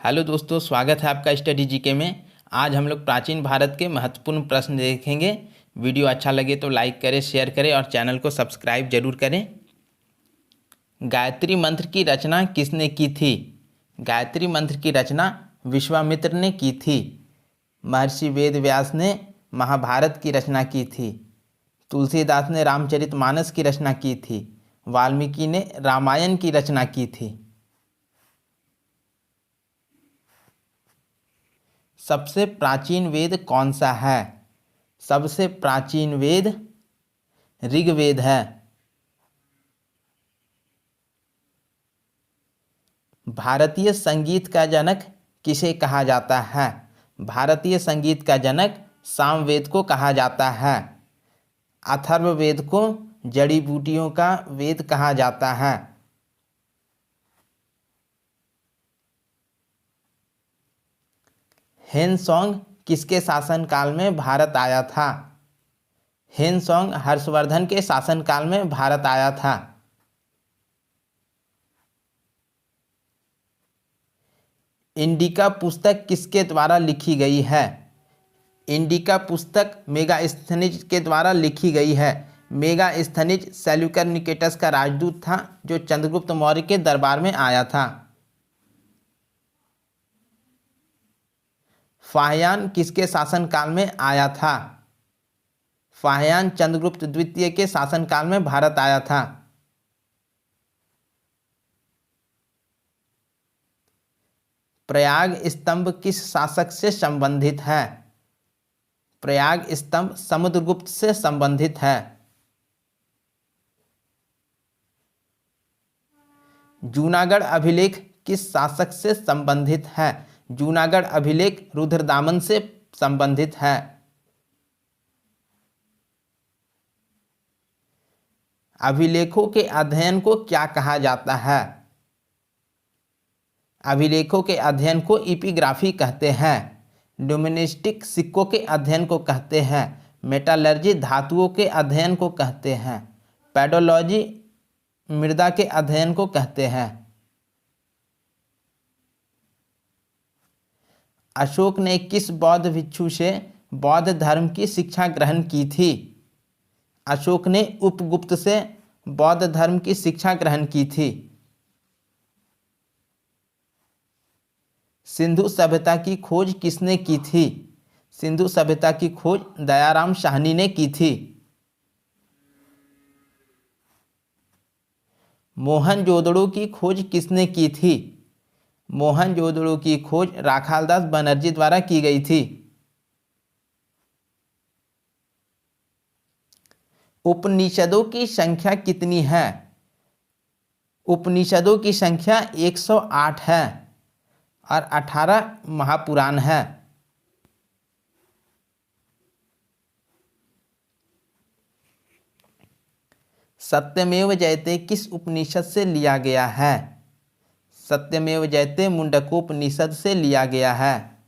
Hello दोस्तों, स्वागत है आपका स्टडी जीके में। आज हम लोग प्राचीन भारत के महत्वपूर्ण प्रश्न देखेंगे। वीडियो अच्छा लगे तो लाइक करें, शेयर करें और चैनल को सब्सक्राइब जरूर करें। गायत्री मंत्र की रचना किसने की थी? गायत्री मंत्र की रचना विश्वामित्र ने की थी। महर्षि वेद व्यास ने महाभारत की रचना की थी। तुलसीदास ने रामचरितमानस की रचना की थी। वाल्मीकि ने रामायण की रचना की थी। सबसे प्राचीन वेद कौन सा है? सबसे प्राचीन वेद ऋग्वेद है। भारतीय संगीत का जनक किसे कहा जाता है? भारतीय संगीत का जनक सामवेद को कहा जाता है। अथर्ववेद को जड़ी बूटियों का वेद कहा जाता है। हेनसोंग किसके शासनकाल में भारत आया था? हेनसोंग हर्षवर्धन के शासनकाल में भारत आया था। इंडिका पुस्तक किसके द्वारा लिखी गई है? इंडिका पुस्तक मेगास्थनीज के द्वारा लिखी गई है। मेगास्थनीज सेल्यूकस निकेटस का राजदूत था जो चंद्रगुप्त मौर्य के दरबार में आया था। फाह्यान किसके शासनकाल में आया था? फाह्यान चंद्रगुप्त द्वितीय के शासनकाल में भारत आया था। प्रयाग स्तंभ किस शासक से संबंधित है? प्रयाग स्तंभ समुद्रगुप्त से संबंधित है। जूनागढ़ अभिलेख किस शासक से संबंधित है? जूनागढ़ अभिलेख रुद्रदामन से संबंधित है। अभिलेखों के अध्ययन को क्या कहा जाता है? अभिलेखों के अध्ययन को एपिग्राफी कहते हैं। न्यूमिनिस्टिक सिक्कों के अध्ययन को कहते हैं। मेटालर्जी धातुओं के अध्ययन को कहते हैं। पेडोलॉजी मृदा के अध्ययन को कहते हैं। अशोक ने किस बौद्ध भिक्षु से बौद्ध धर्म की शिक्षा ग्रहण की थी? अशोक ने उपगुप्त से बौद्ध धर्म की शिक्षा ग्रहण की थी। सिंधु सभ्यता की खोज किसने की थी? सिंधु सभ्यता की खोज दयाराम साहनी ने की थी। मोहनजोदड़ो की खोज किसने की थी? मोहनजोदड़ो की खोज राखालदास बनर्जी द्वारा की गई थी। उपनिषदों की संख्या कितनी है? उपनिषदों की संख्या 108 है और 18 महापुराण है। सत्यमेव जयते किस उपनिषद से लिया गया है? सत्यमेव जयते मुंडकोपनिषद से लिया गया है।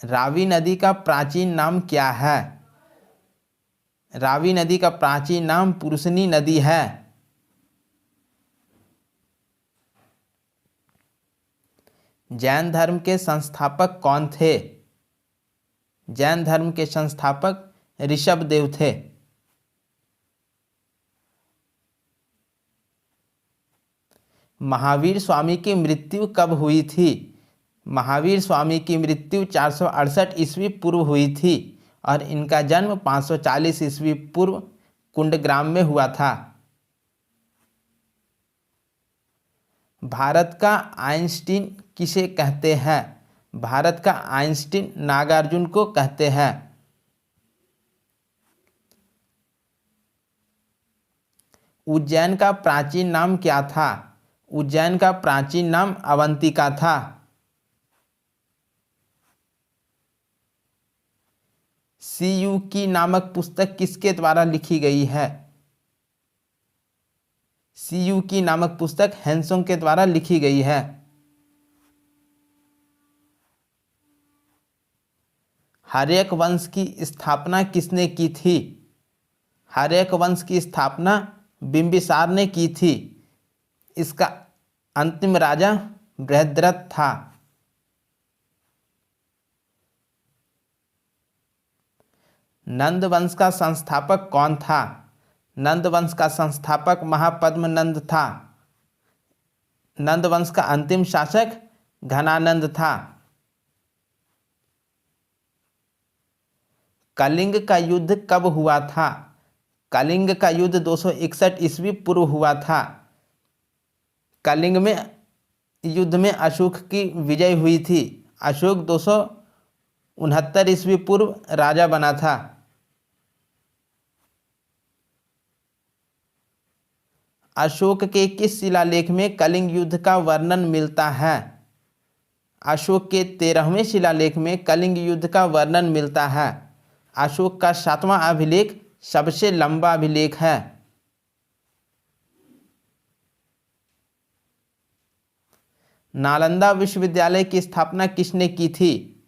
रावी नदी का प्राचीन नाम क्या है? रावी नदी का प्राचीन नाम पुरुषनी नदी है। जैन धर्म के संस्थापक कौन थे? जैन धर्म के संस्थापक ऋषभदेव थे। महावीर स्वामी की मृत्यु कब हुई थी? महावीर स्वामी की मृत्यु 468 ईस्वी पूर्व हुई थी और इनका जन्म 540 ईस्वी पूर्व कुंडग्राम में हुआ था। भारत का आइंस्टीन किसे कहते हैं? भारत का आइंस्टीन नागार्जुन को कहते हैं। उज्जैन का प्राचीन नाम क्या था? उज्जैन का प्राचीन नाम अवंतिका था। सीयू की नामक पुस्तक किसके द्वारा लिखी गई है? सीयू की नामक पुस्तक हेनसोंग के द्वारा लिखी गई है। हर्यक वंश की स्थापना किसने की थी? हर्यक वंश की स्थापना बिंबिसार ने की थी। इसका अंतिम राजा बृहद्रथ था। नंद वंश का संस्थापक कौन था? नंद वंश का संस्थापक महापद्म नंद था। नंद वंश का अंतिम शासक घनानंद था। कलिंग का युद्ध कब हुआ था? कलिंग का युद्ध 261 ईस्वी पूर्व हुआ था। कलिंग में युद्ध में अशोक की विजय हुई थी। अशोक 269 ईस्वी पूर्व राजा बना था। अशोक के किस शिलालेख में कलिंग युद्ध का वर्णन मिलता है? अशोक के 13वें शिलालेख में कलिंग युद्ध का वर्णन मिलता है। अशोक का 7वां अभिलेख सबसे लंबा अभिलेख है। नालंदा विश्वविद्यालय की स्थापना किसने की थी?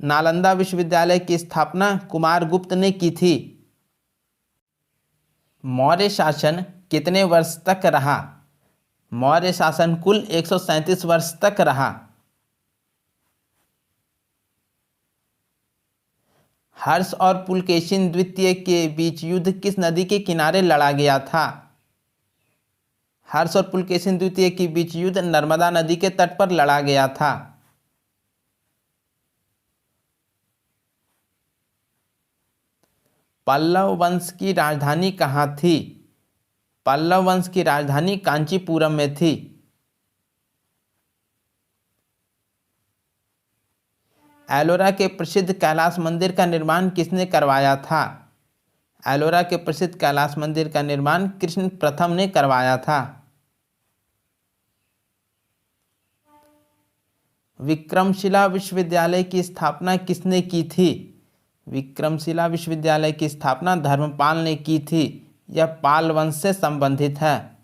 नालंदा विश्वविद्यालय की स्थापना कुमारगुप्त ने की थी। मौर्य शासन कितने वर्ष तक रहा? मौर्य शासन कुल 137 वर्ष तक रहा। हर्ष और पुलकेशिन द्वितीय के बीच युद्ध किस नदी के किनारे लड़ा गया था? हर्ष और पुलकेशिन द्वितीय के बीच युद्ध नर्मदा नदी के तट पर लड़ा गया था। पल्लव वंश की राजधानी कहाँ थी? पल्लव वंश की राजधानी कांचीपुरम में थी। एलोरा के प्रसिद्ध कैलाश मंदिर का निर्माण किसने करवाया था? एलोरा के प्रसिद्ध कैलाश मंदिर का निर्माण कृष्ण प्रथम ने करवाया था। विक्रमशिला विश्वविद्यालय की स्थापना किसने की थी? विक्रमशिला विश्वविद्यालय की स्थापना धर्मपाल ने की थी। यह पाल वंश से संबंधित है।